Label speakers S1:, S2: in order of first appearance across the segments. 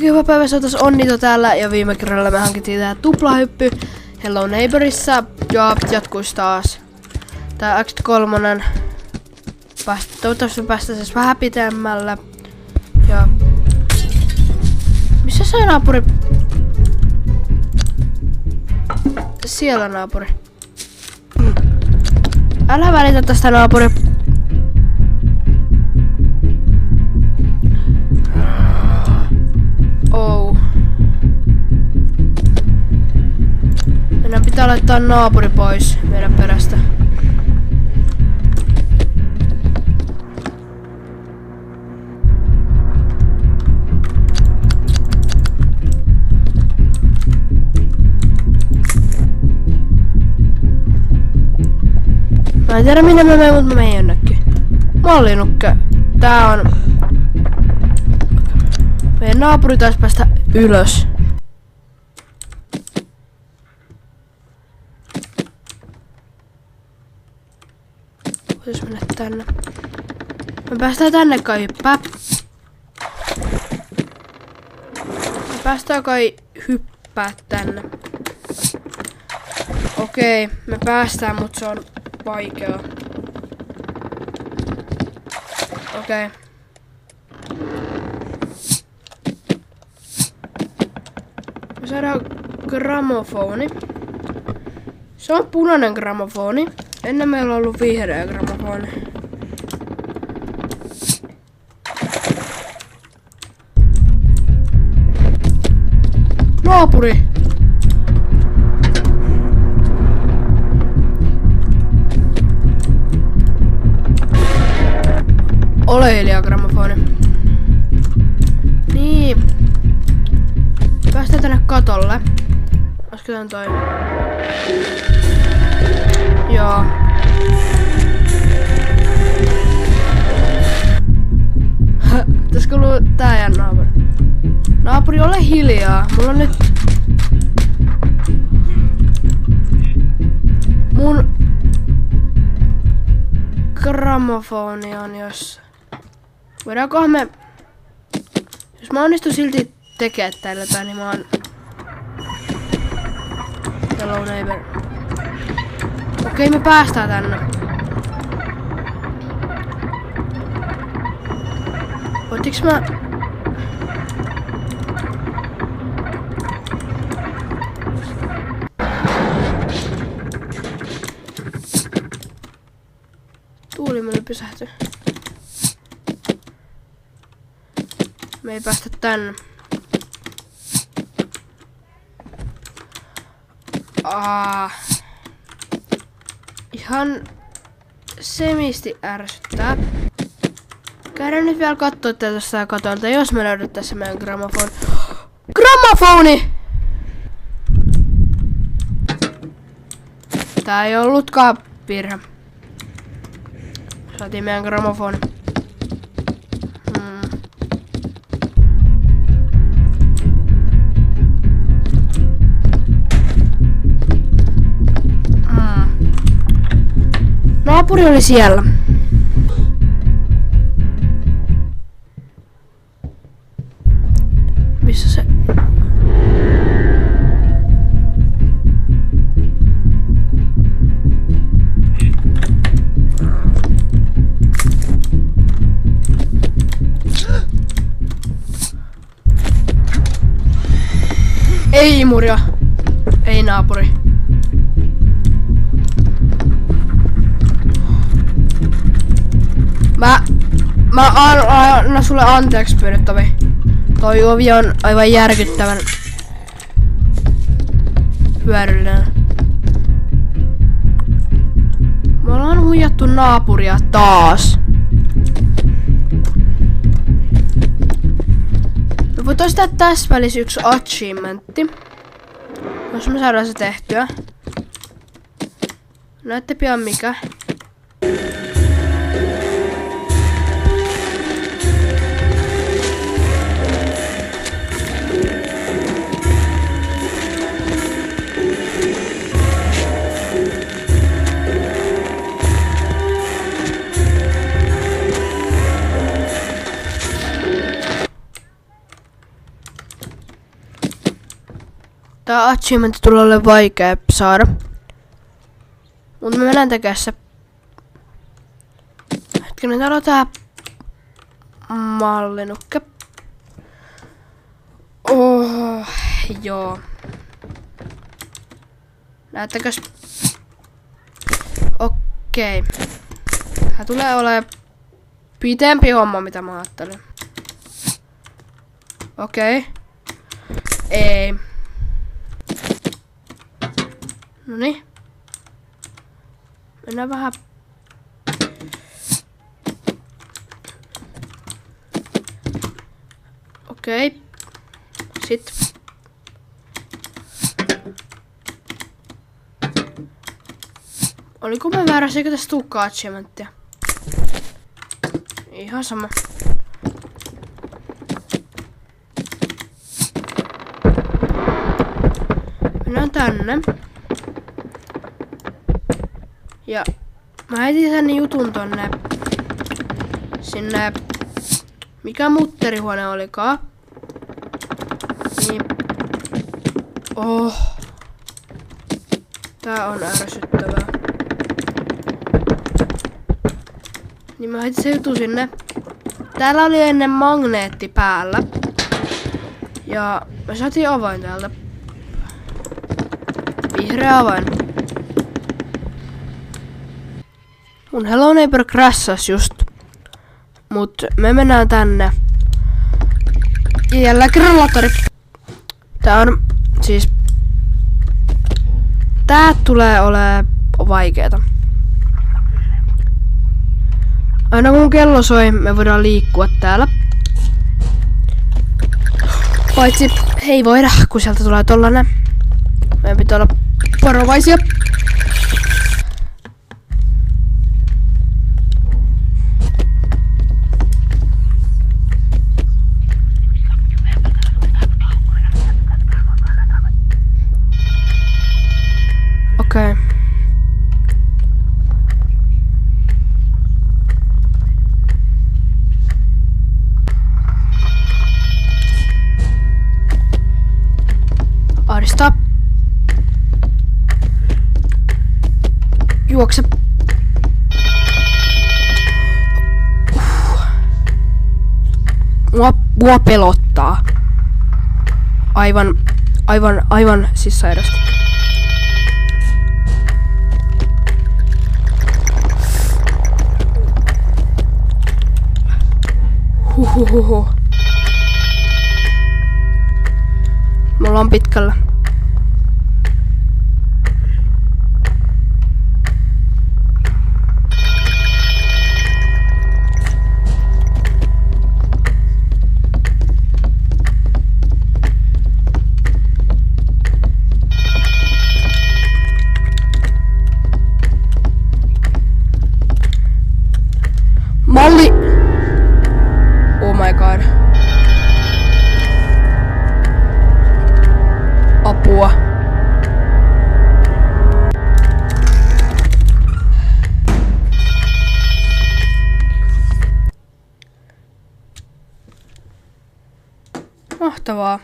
S1: Hyvä päivä, se on taas Onnito täällä ja viime kerralla me hankittiin tää tuplahyppy Hello Neighborissa ja jatkuis taas tää Act 3. Toivottavasti päästään siis vähän pitemmällä. Ja missä se naapuri? Siellä naapuri. Älä välitä tästä naapuri. Oh. Meidän pitää laittaa naapuri pois meidän perästä. Mä en tiedä minne mä menen, mutta mä menen jonnekin. Mallinukke. Tää on... Meidän naapuri taisi päästä ylös. Voitais mennä tänne. Me päästään tänne kai hyppää. Me päästään kai hyppää tänne. Okei, me päästään, mutta se on vaikeaa. Okei. Me saadaan gramofoni. Se on punainen gramofoni. Ennen meillä on ollut vihreä gramofoni. Naapuri! Ole hiljaa, gramofoni. Niin. Päästään tänne katolle. Olisiko tän toi? Joo. Tässä kuuluu tää ja naapuri. Naapuri, ole hiljaa. Mulla on nyt... Mun... gramofoni on jossain. Voidaankohan me... Jos mä onnistun silti tekemään täällä jotain, niin mä oon... Hello neighbor. Okei, me päästään tänne. Voitiks mä... Tuulimylly pysähtyy. Me ei päästä tänne. Ihan semisti ärsyttää. Käydään nyt vielä kattoo tästä katolta, jos me löydettäisiin meidän gramofoni. Gramofoni! Tää ei ollutkaan virhe. Saatiin meidän gramofoni. Naapuri oli siellä. Missä se? Ei imuria. Ei naapuri. Mä annan sulle anteeksi pyydettävi. Toi ovi on aivan järkyttävän hyödyllinen. Me ollaan huijattu naapuria taas. Me voitais tehdä tässä välissä yksi achievementti. Jos me saadaan se tehtyä. Näette pian mikä. Tää achievement tulee olemaan vaikea saada. Mut me mennään tekemään se. Hetkinen, täällä on tää mallinukke. Oh, joo. Näyttäkös? Okei. Tää tulee olemaan pitempi homma, mitä mä ajattelin. Okei. Ei. Noniin. Mennään vähän. Okei. Sitten. Oliko mä väärässä, eikö tässä tulekaan achievementtia? Ihan sama. Mennään tänne. Ja mä heitin tänne jutun tonne. Sinne. Mikä mutterihuone olikaan? Niin. Oh. Tää on ärsyttävää. Niin mä heitin se jutu sinne. Täällä oli ennen magneetti päällä. Ja me saatiin avain täältä. Vihreä avain. Mun Hello Neighbor crashas just. Mut me mennään tänne. Ja jälleen rollaattori. Tää on siis. Tää tulee olee vaikeeta. Aina kun kello soi, me voidaan liikkua täällä. Paitsi ei voida, kun sieltä tulee tollanen. Meidän pitää olla varovaisia. Okei. Ahdistaa. Juokse. Mua pelottaa. Aivan siis sairasti. Huhuhuhu. Me ollaan pitkällä. Malli! Oh my god. Apua. Mahtavaa.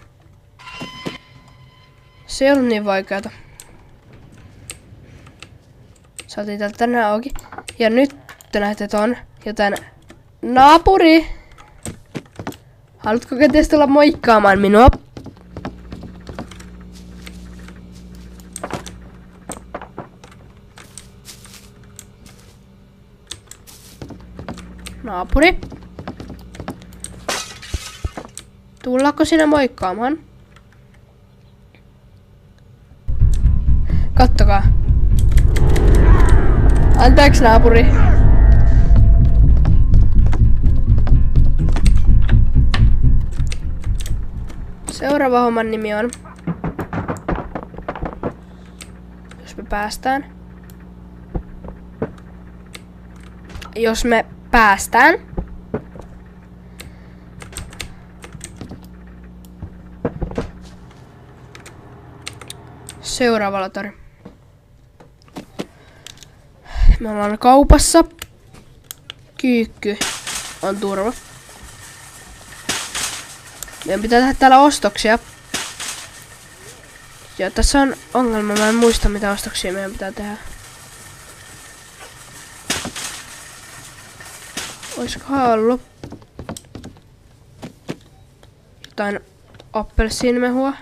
S1: Se ei ollut niin vaikeata. Saatiin täältä tänne auki. Ja nyt te näette ton, joten naapuri! Haluatko kenties tulla moikkaamaan minua? Naapuri? Tullaanko sinä moikkaamaan? Kattokaa. Anteeksi naapuri. Seuraava homman nimi on. Jos me päästään. Jos me päästään. Seuraava latori. Me ollaan kaupassa. Kyykky on turva. Meidän pitää tehdä täällä ostoksia. Joo, tässä on ongelma. Mä en muista mitä ostoksia meidän pitää tehdä. Oiskohan ollut jotain appelsiinimehua?